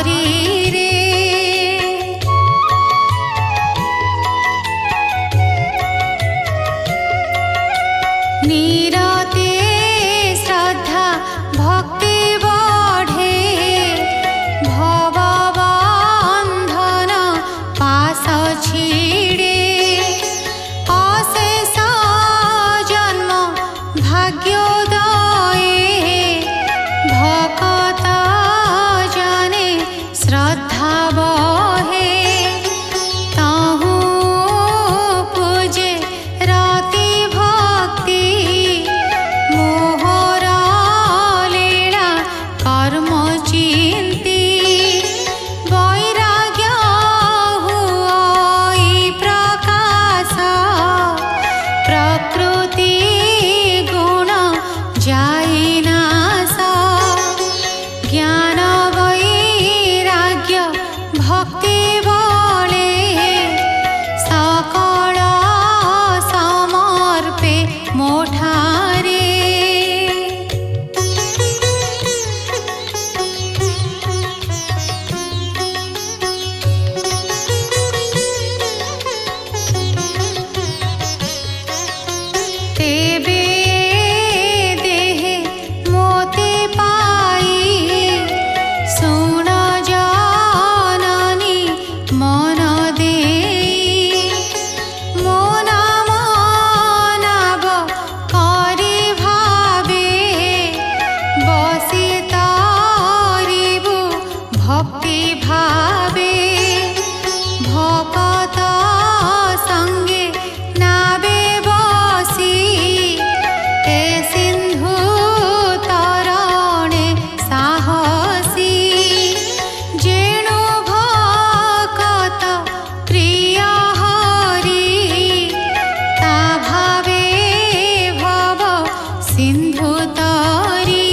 ଶରୀରେ। ନିରତେ ଶ୍ରଦ୍ଧା ଭକ୍ତି ବଢ଼େ, ଭବ ବନ୍ଧନ ପାଶ ଛିଡ଼େ। ଅଶେଷ ଜନ୍ମ ଭାଗ୍ୟୋଦୟେ, ଭକତ ଜନେ ଶ୍ରଦ୍ଧା ବହେ। ତହୁଁ ପୂଜେ ରତି ଭକ୍ତି, ମୋହର ଲୀଳା କର୍ମ ଚିନ୍ତି। ବୈରାଗ୍ୟ ହୁଅଇ ପ୍ରକାଶ, ପ୍ରକୃତି ଗୁଣ ଯାଇ ନାଶ। ଜ୍ଞାନ ବୈରାଗ୍ୟ ଭକ୍ତି ବଳେ, ସକଳ ସମର୍ପେ ମୋଠାରେ। ତେବେ ଦେହେ ମୋତେ ପାଇ, ଶୁଣ ଜନନୀ ମନ ଦେଇ। ମୋ ନାମ ନାବ କରି ଭାବେ, ବସି ତରିବୁ ଭକ୍ତି ଭାବେ। ଭକତ ସଙ୍ଗେ ନାବେ ବସି, ଏ ସିନ୍ଧୁ ତରଣେ ସାହସୀ। ଯେଣୁ ଭକତ ପ୍ରିୟ ହରି, ତା ଭାବେ ଭବ ସିନ୍ଧୁ ତରି।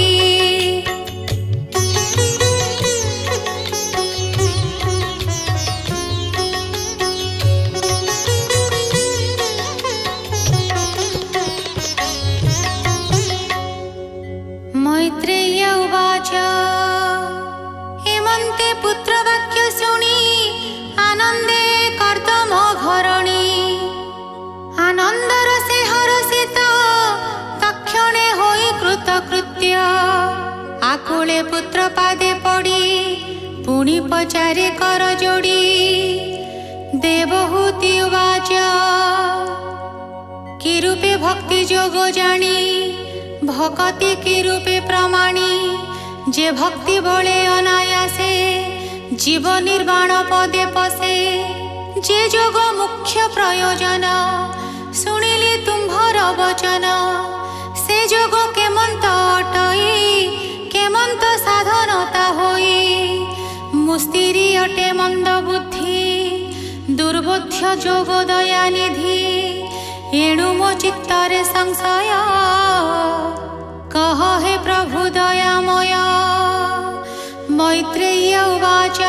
मैत्रेय उवाच हेमन्ते पुत्रवाक्य शुणि, आनन्दे कर्दम घरणी। आनन्दरसे हरषित, तक्षणे होई कृतकृत्य। आकुले पुत्र पादे पड़ी, पुनि पचारे कर जोड़ी। देवहूति उवाच कि रूपे भक्ति जोग जानी, भकति की रूपे प्रमाणी। जे भक्ति बळे अनायासे, जीव निर्वाण पदे पसे। जे जोग मुख्य प्रयोजन, शुणिली तुम्भर वचन। से जोग केमंत अटई, केमंत साधनता होई। मुस्तिरी अटे मंद बुद्धि, दुर्बोध्य जोग दयानिधि। एणु मो चित्तरे संशय, कह हे प्रभु दयामय। मैत्रेय उवाच